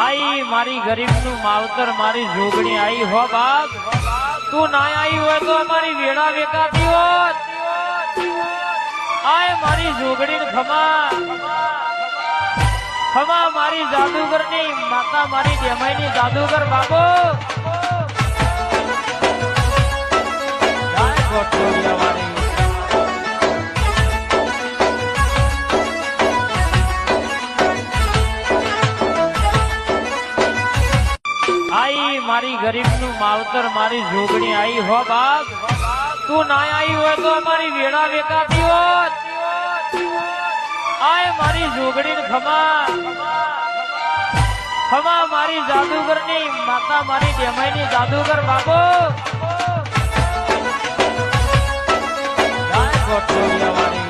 आई मारी गरीब नु मावतर मारी जोगणी आई हो बाप तू ना आई हो तो हमारी वेड़ा वेकाती होत आए मारी जोगणी ने खमा खमा मारी जादूगर नी माता मारी जमाई नी जादूगर बाबो जाए गोटोड़िया वाली आई मारी गरीब नु मावतर मारी जोगणी आई हो बाप तू ना आई हो तो हमारी वेड़ा वेकाती होत आए मारी जोगणी ने खमा खमा मारी जादूगर नी माता मारी जमाई नी जादूगर बाबो जाए गोटोड़िया वाली